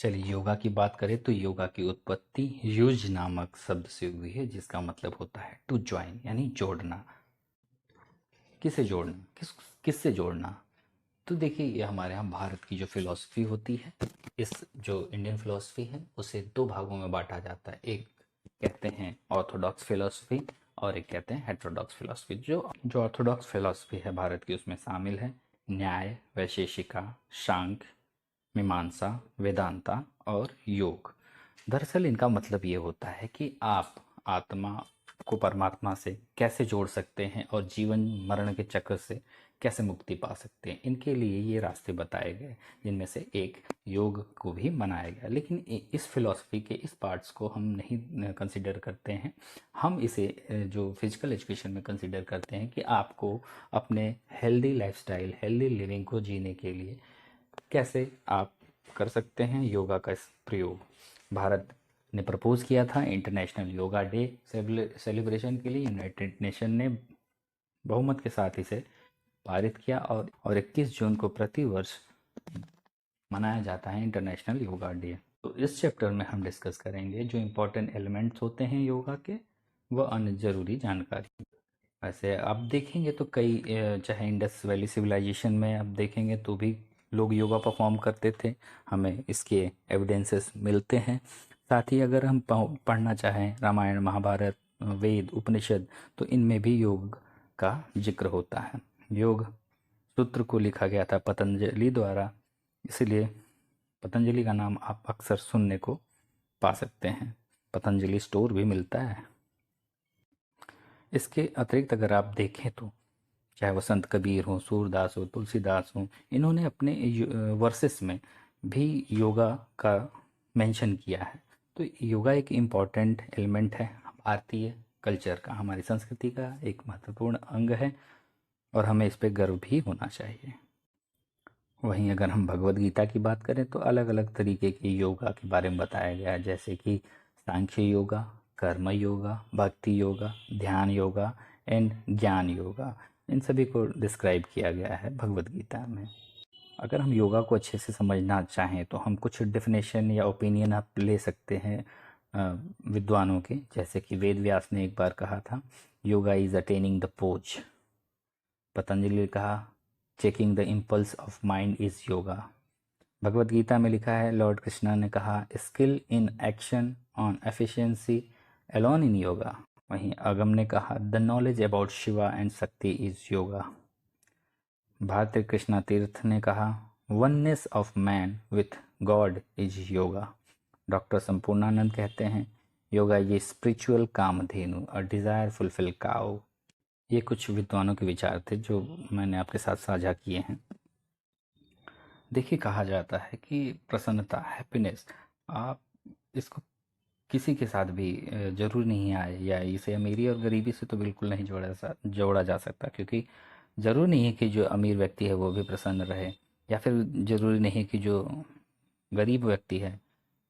चलिए योगा की बात करें तो योगा की उत्पत्ति युज नामक शब्द से हुई है, जिसका मतलब होता है टू ज्वाइन यानी जोड़ना। किसे जोड़ना, किससे जोड़ना। तो देखिए ये हमारे यहाँ भारत की जो फिलॉसफी होती है, इस जो इंडियन फिलॉसफी है उसे दो भागों में बांटा जाता है। एक कहते हैं ऑर्थोडॉक्स फिलॉसफी और एक कहते हैं हेटेरोडॉक्स फिलॉसफी। जो जो ऑर्थोडॉक्स फिलॉसफी है भारत की, उसमें शामिल है न्याय, वैशेषिका, सांख्य, मीमांसा, वेदांता और योग। दरअसल इनका मतलब ये होता है कि आप आत्मा को परमात्मा से कैसे जोड़ सकते हैं और जीवन मरण के चक्र से कैसे मुक्ति पा सकते हैं। इनके लिए ये रास्ते बताए गए, जिनमें से एक योग को भी मनाया गया। लेकिन इस फिलॉसफी के इस पार्ट्स को हम नहीं कंसिडर करते हैं। हम इसे जो फिजिकल एजुकेशन में कंसिडर करते हैं कि आपको अपने हेल्दी लाइफस्टाइल, हेल्दी लिविंग को जीने के लिए कैसे आप कर सकते हैं योगा का इस प्रयोग। भारत ने प्रपोज किया था इंटरनेशनल योगा डे सेलिब्रेशन के लिए। यूनाइटेड नेशन ने बहुमत के साथ इसे पारित किया और 21 जून को प्रति वर्ष मनाया जाता है इंटरनेशनल योगा डे। तो इस चैप्टर में हम डिस्कस करेंगे जो इम्पोर्टेंट एलिमेंट्स होते हैं योगा के, व अन्य ज़रूरी जानकारी। वैसे आप देखेंगे तो कई चाहे इंडस वैली सिविलाइजेशन में आप देखेंगे तो भी लोग योगा परफॉर्म करते थे। हमें इसके एविडेंसेस मिलते हैं। साथ ही अगर हम पढ़ना चाहें रामायण, महाभारत, वेद, उपनिषद, तो इनमें भी योग का जिक्र होता है। योग सूत्र को लिखा गया था पतंजलि द्वारा, इसलिए पतंजलि का नाम आप अक्सर सुनने को पा सकते हैं। पतंजलि स्टोर भी मिलता है। इसके अतिरिक्त अगर आप देखें तो चाहे वो संत कबीर हो, सूरदास हो, तुलसीदास हो, इन्होंने अपने वर्सेस में भी योगा का मेंशन किया है। तो योगा एक इम्पॉर्टेंट एलिमेंट है भारतीय कल्चर का, हमारी संस्कृति का एक महत्वपूर्ण अंग है और हमें इस पर गर्व भी होना चाहिए। वहीं अगर हम भगवद गीता की बात करें तो अलग अलग तरीके के योगा के बारे में बताया गया है, जैसे कि सांख्य योगा, कर्म योगा, भक्ति योगा, ध्यान योगा एंड ज्ञान योगा। इन सभी को डिस्क्राइब किया गया है भगवद गीता में। अगर हम योगा को अच्छे से समझना चाहें तो हम कुछ डेफिनेशन या ओपिनियन आप ले सकते हैं विद्वानों के। जैसे कि वेद व्यास ने एक बार कहा था, yoga is attaining the pose. Patanjali ने कहा, checking the impulse of mind is yoga. Bhagavad Gita में लिखा है, लॉर्ड कृष्णा ने कहा, skill in action on efficiency alone in yoga. वहीं अगम ने कहा, the knowledge about Shiva and Shakti is yoga. Bharati Krishna Tirtha ने कहा, oneness of man with god is yoga. Doctor Sampurnanand कहते हैं, योगा ये spiritual Kamadhenu, a Dzire fulfil cow. ये कुछ विद्वानों के विचार थे जो मैंने आपके साथ साझा किए हैं। देखिए कहा जाता है कि प्रसन्नता, हैप्पीनेस, आप इसको किसी के साथ भी जरूर नहीं आए, या इसे अमीरी और गरीबी से तो बिल्कुल नहीं जोड़ा जा सकता, क्योंकि ज़रूरी नहीं है कि जो अमीर व्यक्ति है वो भी प्रसन्न रहे, या फिर ज़रूरी नहीं है कि जो गरीब व्यक्ति है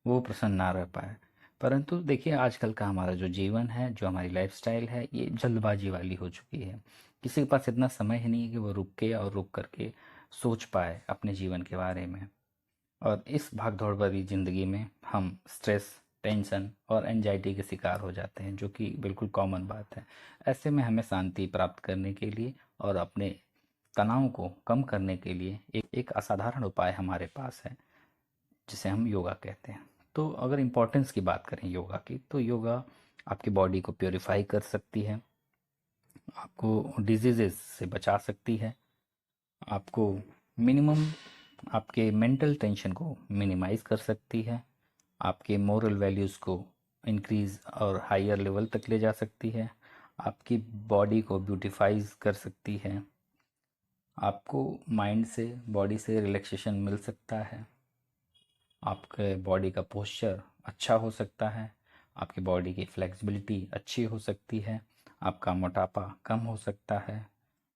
वो प्रसन्न ना रह पाए। परंतु देखिए आजकल का हमारा जो जीवन है, जो हमारी लाइफस्टाइल है, ये जल्दबाजी वाली हो चुकी है। किसी के पास इतना समय ही नहीं है कि वो रुक के और रुक करके सोच पाए अपने जीवन के बारे में। और इस भाग दौड़ भरी ज़िंदगी में हम स्ट्रेस, टेंशन और एंजाइटी के शिकार हो जाते हैं, जो कि बिल्कुल कॉमन बात है। ऐसे में हमें शांति प्राप्त करने के लिए और अपने तनाव को कम करने के लिए एक असाधारण उपाय हमारे पास है, जिसे हम योगा कहते हैं। तो अगर इम्पोर्टेंस की बात करें योगा की, तो योगा आपकी बॉडी को प्योरीफाई कर सकती है, आपको डिजीज़ेस से बचा सकती है, आपको मिनिमम आपके मेंटल टेंशन को मिनिमाइज़ कर सकती है, आपके मोरल वैल्यूज़ को इंक्रीज़ और हायर लेवल तक ले जा सकती है, आपकी बॉडी को ब्यूटिफाइज कर सकती है, आपको माइंड से, बॉडी से रिलैक्सेशन मिल सकता है, आपके बॉडी का पोस्चर अच्छा हो सकता है, आपकी बॉडी की फ्लेक्सिबिलिटी अच्छी हो सकती है, आपका मोटापा कम हो सकता है,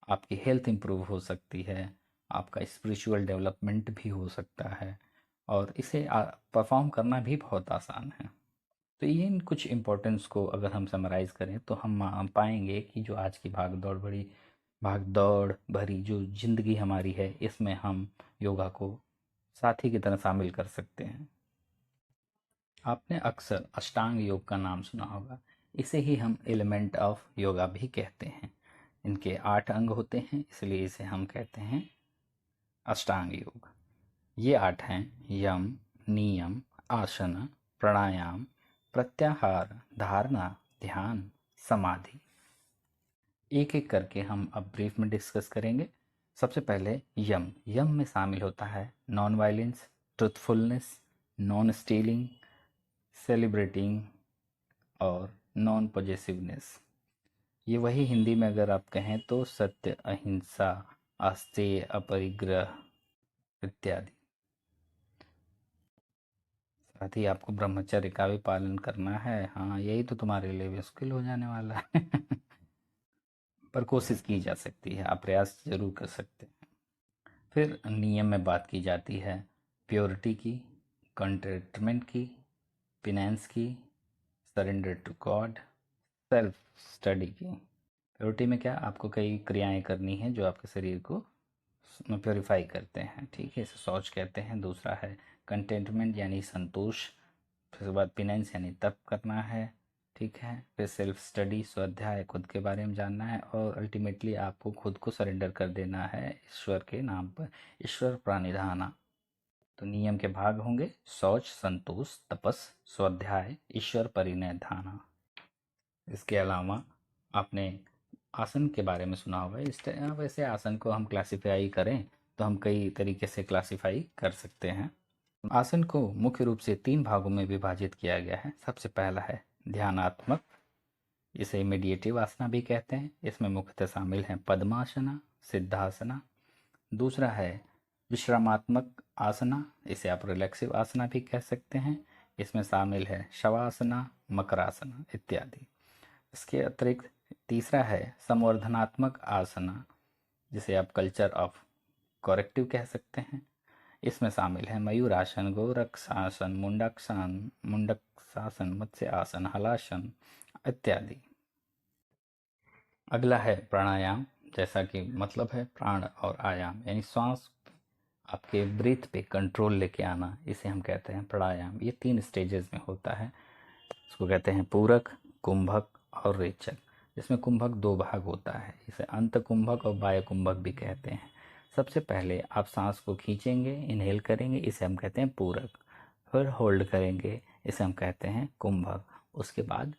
आपकी हेल्थ इम्प्रूव हो सकती है, आपका स्पिरिचुअल डेवलपमेंट भी हो सकता है, और इसे परफॉर्म करना भी बहुत आसान है। तो ये इन कुछ इम्पोर्टेंस को अगर हम समराइज़ करें तो हम पाएंगे कि जो आज की भाग दौड़ भरी जो ज़िंदगी हमारी है, इसमें हम योगा को साथी की तरह शामिल कर सकते हैं। आपने अक्सर अष्टांग योग का नाम सुना होगा। इसे ही हम एलिमेंट ऑफ योगा भी कहते हैं। इनके 8 अंग होते हैं, इसलिए इसे हम कहते हैं अष्टांग योग। ये 8 हैं: यम, नियम, आसन, प्राणायाम, प्रत्याहार, धारणा, ध्यान, समाधि। एक एक करके हम अब ब्रीफ में डिस्कस करेंगे। सबसे पहले यम। यम में शामिल होता है non violence, truthfulness, non stealing, celebrating और नॉन पॉजेसिवनेस। ये वही हिंदी में अगर आप कहें तो सत्य, अहिंसा, आस्तेय, अपरिग्रह इत्यादि। साथ ही आपको ब्रह्मचर्य का भी पालन करना है। हाँ, यही तो तुम्हारे लिए मुश्किल हो जाने वाला है। पर कोशिश की जा सकती है, आप प्रयास जरूर कर सकते हैं। फिर नियम में बात की जाती है प्योरिटी की, कंटेंटमेंट की, पिनेंस की, surrender to god, self study की। प्योरिटी में क्या, आपको कई क्रियाएं करनी हैं जो आपके शरीर को प्योरीफाई करते हैं, ठीक है, इसे शौच कहते हैं। दूसरा है कंटेंटमेंट यानी संतोष। फिर उसके बाद पिनेंस यानी तप करना है, ठीक है। फिर सेल्फ स्टडी, स्वाध्याय, खुद के बारे में जानना है। और अल्टीमेटली आपको खुद को सरेंडर कर देना है ईश्वर के नाम पर, ईश्वर प्रणिधाना। तो नियम के भाग होंगे शौच, संतोष, तपस, स्वाध्याय, ईश्वर परिनिधाना। इसके अलावा आपने आसन के बारे में सुना होगा। वैसे आसन को हम क्लासिफाई करें तो हम कई तरीके से क्लासिफाई कर सकते हैं। आसन को मुख्य रूप से 3 भागों में विभाजित किया गया है। सबसे पहला है ध्यानात्मक, इसे मेडिटेटिव आसना भी कहते हैं। इसमें मुख्यतः शामिल हैं पद्मासना, सिद्धासना। दूसरा है विश्रामात्मक आसना, इसे आप रिलैक्सिव आसना भी कह सकते हैं। इसमें शामिल है शवासना, मकरासना इत्यादि। इसके अतिरिक्त तीसरा है संवर्धनात्मक आसना, जिसे आप कल्चर ऑफ करेक्टिव कह सकते हैं। इसमें शामिल है मयूरासन, गोरक्षासन, मुंडकासन, मत्स्य आसन, हलासन इत्यादि। अगला है प्राणायाम, जैसा कि मतलब है प्राण और आयाम, यानी श्वास आपके ब्रीथ पे कंट्रोल लेके आना, इसे हम कहते हैं प्राणायाम। ये 3 स्टेजेस में होता है। इसको कहते हैं पूरक, कुंभक और रेचक। जिसमें कुंभक 2 भाग होता है, इसे अंत कुंभक और बाह्य कुंभक भी कहते हैं। सबसे पहले आप सांस को खींचेंगे, इनहेल करेंगे, इसे हम कहते हैं पूरक। फिर होल्ड करेंगे, इसे हम कहते हैं कुंभक। उसके बाद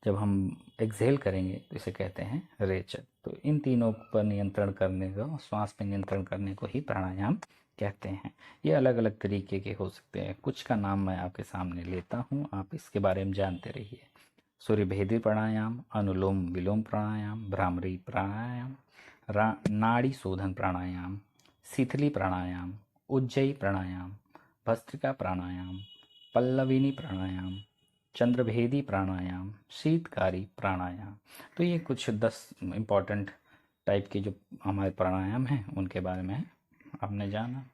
जब हम एक्सहेल करेंगे तो इसे कहते हैं रेचक। तो इन तीनों पर नियंत्रण करने को, श्वास पर नियंत्रण करने को ही प्राणायाम कहते हैं। ये अलग अलग तरीके के हो सकते हैं। कुछ का नाम मैं आपके सामने लेता हूँ, आप इसके बारे में जानते रहिए। सूर्यभेदी प्राणायाम, अनुलोम विलोम प्राणायाम, भ्रामरी प्राणायाम, नाड़ी शोधन प्राणायाम, शीतली प्राणायाम, उज्जयी प्राणायाम, भस्त्रिका प्राणायाम, पल्लविनी प्राणायाम, चंद्रभेदी प्राणायाम, शीतकारी प्राणायाम। तो ये कुछ 10 इम्पॉर्टेंट टाइप के जो हमारे प्राणायाम हैं उनके बारे में आपने जाना।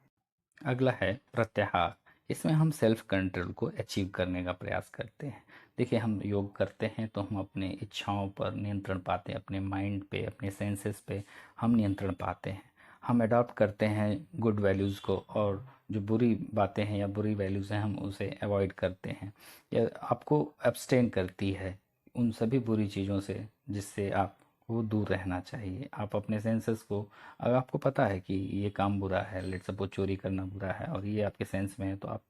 अगला है प्रत्याहार। इसमें हम सेल्फ कंट्रोल को अचीव करने का प्रयास करते हैं। देखिए, हम योग करते हैं तो हम अपने इच्छाओं पर नियंत्रण पाते हैं, अपने माइंड पे, अपने सेंसेस पे हम नियंत्रण पाते हैं। हम अडॉप्ट करते हैं गुड वैल्यूज़ को, और जो बुरी बातें हैं या बुरी वैल्यूज़ हैं हम उसे अवॉइड करते हैं। या आपको एब्सटेन करती है उन सभी बुरी चीज़ों से जिससे आप वो दूर रहना चाहिए। आप अपने सेंसेस को, अगर आपको पता है कि ये काम बुरा है, लेट सपोज चोरी करना बुरा है, और ये आपके सेंस में है, तो आप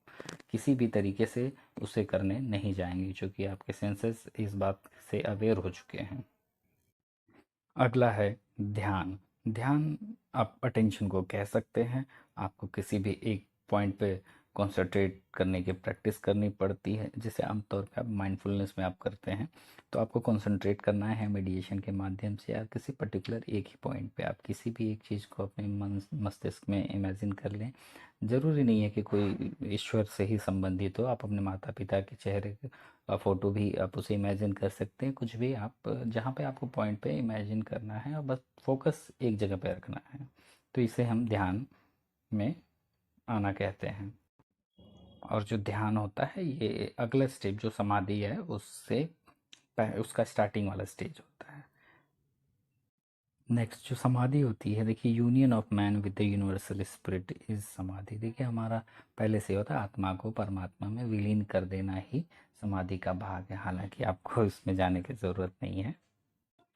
किसी भी तरीके से उसे करने नहीं जाएंगे, क्योंकि आपके सेंसेस इस बात से अवेयर हो चुके हैं। अगला है ध्यान। ध्यान आप अटेंशन को कह सकते हैं। आपको किसी भी एक पॉइंट पे कंसंट्रेट करने की प्रैक्टिस करनी पड़ती है, जिसे आमतौर पे आप माइंडफुलनेस में आप करते हैं। तो आपको कंसंट्रेट करना है मेडिटेशन के माध्यम से, या किसी पर्टिकुलर एक ही पॉइंट पे आप किसी भी एक चीज़ को अपने मन मस्तिष्क में इमेजिन कर लें। ज़रूरी नहीं है कि कोई ईश्वर से ही संबंधित हो, आप अपने माता पिता के चेहरे का फ़ोटो भी आप उसे इमेजिन कर सकते हैं। कुछ भी आप, जहाँ पे आपको पॉइंट पे इमेजिन करना है और बस फोकस एक जगह पे रखना है, तो इसे हम ध्यान में आना कहते हैं। और जो ध्यान होता है ये अगला स्टेप जो समाधि है उससे उसका स्टार्टिंग वाला स्टेज होता है। नेक्स्ट जो समाधि होती है, देखिए union of man with the universal spirit is समाधि। देखिए हमारा पहले से होता है आत्मा को परमात्मा में विलीन कर देना ही समाधि का भाग है, हालांकि आपको इसमें जाने की ज़रूरत नहीं है।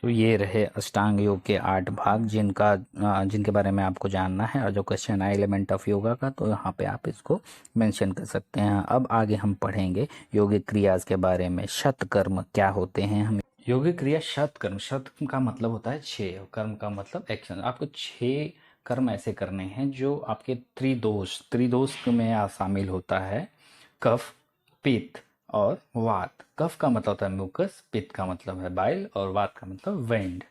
तो ये रहे अष्टांग योग के 8 भाग जिनके बारे में आपको जानना है, और जो क्वेश्चन है एलिमेंट ऑफ योगा का, तो यहाँ पे आप इसको मेंशन कर सकते हैं। अब आगे हम पढ़ेंगे योगिक क्रियाज के बारे में। शतकर्म क्या होते हैं? हम योगिक क्रिया शतकर्म, शतकर्म का मतलब होता है 6, कर्म का मतलब एक्शन। आपको 6 कर्म ऐसे करने हैं जो आपके त्रिदोष, त्रिदोष में शामिल होता है कफ, पित्त और वात। कफ का मतलब होता है म्यूकस, पित्त का मतलब है बाइल और वात का मतलब वेंड।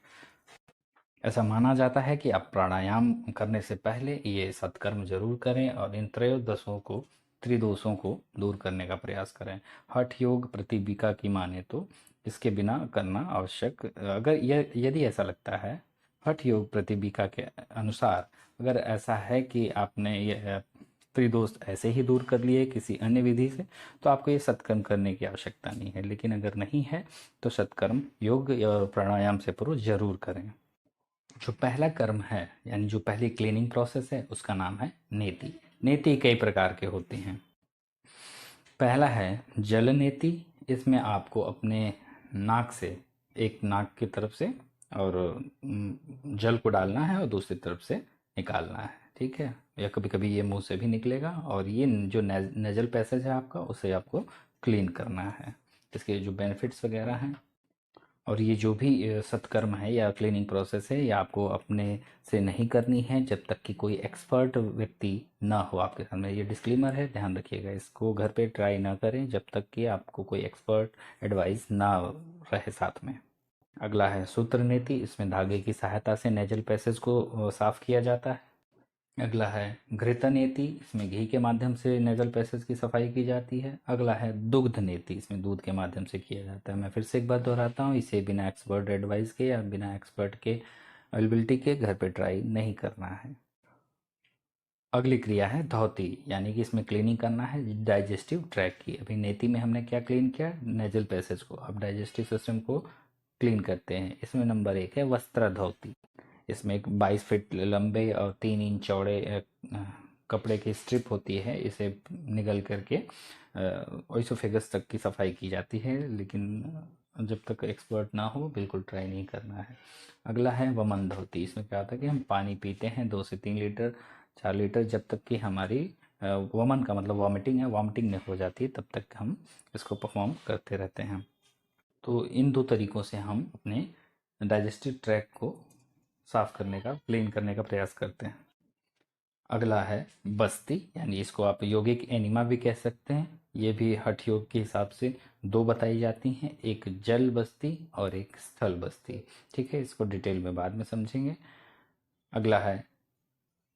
ऐसा माना जाता है कि आप प्राणायाम करने से पहले ये सत्कर्म जरूर करें और इन त्रयोदशों को, त्रिदोषों को दूर करने का प्रयास करें। हठ योग प्रतिबिका की माने तो इसके बिना करना आवश्यक, अगर यदि ऐसा लगता है हठ योग प्रतिबिका के अनुसार, अगर ऐसा है कि आपने ये त्रिदोष ऐसे ही दूर कर लिए किसी अन्य विधि से, तो आपको ये सत्कर्म करने की आवश्यकता नहीं है। लेकिन अगर नहीं है तो सत्कर्म योग और प्राणायाम से पूर्व जरूर करें। जो पहला कर्म है, यानी जो पहली क्लीनिंग प्रोसेस है, उसका नाम है नेति। नेति कई प्रकार के होते हैं। पहला है जल नेति। इसमें आपको अपने नाक से, एक नाक की तरफ से और जल को डालना है और दूसरी तरफ से निकालना है, ठीक है। या कभी कभी ये मुंह से भी निकलेगा, और ये जो नेजल पैसेज है आपका, उसे आपको क्लीन करना है। इसके जो बेनिफिट्स वगैरह हैं, और ये जो भी सत्कर्म है या क्लीनिंग प्रोसेस है, ये आपको अपने से नहीं करनी है जब तक कि कोई एक्सपर्ट व्यक्ति ना हो आपके सामने। ये डिस्क्लेमर है, ध्यान रखिएगा। इसको घर पे ट्राई ना करें जब तक कि आपको कोई एक्सपर्ट एडवाइस ना रहे साथ में। अगला है सूत्र नीति। इसमें धागे की सहायता से नेजल पैसेज को साफ किया जाता है। अगला है घृत नीति। इसमें घी के माध्यम से नेजल पैसेज की सफाई की जाती है। अगला है दुग्ध नीति। इसमें दूध के माध्यम से किया जाता है। मैं फिर से एक बार दोहराता हूँ, इसे बिना एक्सपर्ट एडवाइस के या बिना एक्सपर्ट के अवेलेबिलिटी के घर पे ट्राई नहीं करना है। अगली क्रिया है धौती, यानी कि इसमें क्लीनिंग करना है डाइजेस्टिव ट्रैक की। अभी नेति में हमने क्या क्लीन किया? नेजल पैसेज को। अब डाइजेस्टिव सिस्टम को क्लीन करते हैं। इसमें नंबर 1 है वस्त्र धौती। इसमें एक 22 फीट लंबे और 3 इंच चौड़े कपड़े की स्ट्रिप होती है। इसे निगल करके ओइसोफेगस तक की सफाई की जाती है, लेकिन जब तक एक्सपर्ट ना हो बिल्कुल ट्राई नहीं करना है। अगला है वमन धोती। इसमें क्या होता है कि हम पानी पीते हैं 2 से 3 लीटर, 4 लीटर, जब तक कि हमारी वमन का मतलब वॉमिटिंग है, वॉमिटिंग नहीं हो जाती, तब तक हम इसको परफॉर्म करते रहते हैं। तो इन 2 तरीक़ों से हम अपने डाइजेस्टिव ट्रैक को साफ़ करने का, क्लीन करने का प्रयास करते हैं। अगला है बस्ती, यानी इसको आप यौगिक एनिमा भी कह सकते हैं। ये भी हठ योग के हिसाब से 2 बताई जाती हैं, एक जल बस्ती और एक स्थल बस्ती, ठीक है। इसको डिटेल में बाद में समझेंगे। अगला है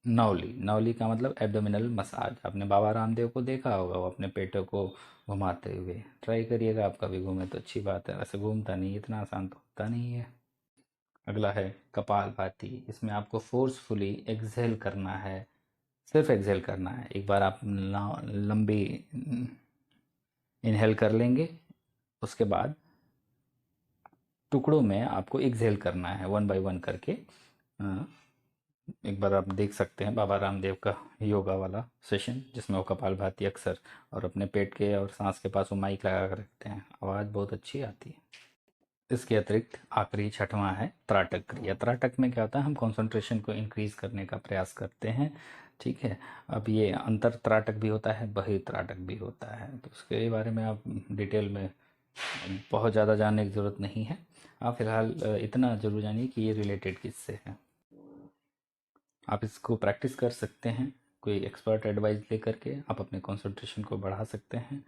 नौली। नौली का मतलब एब्डोमिनल मसाज। आपने बाबा रामदेव को देखा होगा, वो अपने पेटों को घुमाते हुए। ट्राई करिएगा, आप कभी घूमे तो अच्छी बात है, वैसे घूमता नहीं, इतना आसान तो होता नहीं है। अगला है कपालभाति। इसमें आपको फोर्सफुली एक्सहेल करना है, सिर्फ एक्सहेल करना है। एक बार आप लंबी इनहेल कर लेंगे, उसके बाद टुकड़ों में आपको एक्सहेल करना है 1 बाय 1 करके। एक बार आप देख सकते हैं बाबा रामदेव का योगा वाला सेशन, जिसमें वो कपालभाति अक्सर और अपने पेट के और सांस के पास वो माइक लगा कर रखते हैं। आवाज़ बहुत अच्छी आती है। इसके अतिरिक्त आखिरी 6वां है त्राटक क्रिया। त्राटक में क्या होता है, हम कंसंट्रेशन को इंक्रीज करने का प्रयास करते हैं, ठीक है। अब ये अंतर त्राटक भी होता है, बहिर त्राटक भी होता है, तो उसके बारे में आप डिटेल में बहुत ज़्यादा जानने की ज़रूरत नहीं है। आप फिलहाल इतना ज़रूर जानिए कि ये रिलेटेड किससे है। आप इसको प्रैक्टिस कर सकते हैं, कोई एक्सपर्ट एडवाइस ले करके आप अपने कंसंट्रेशन को बढ़ा सकते हैं।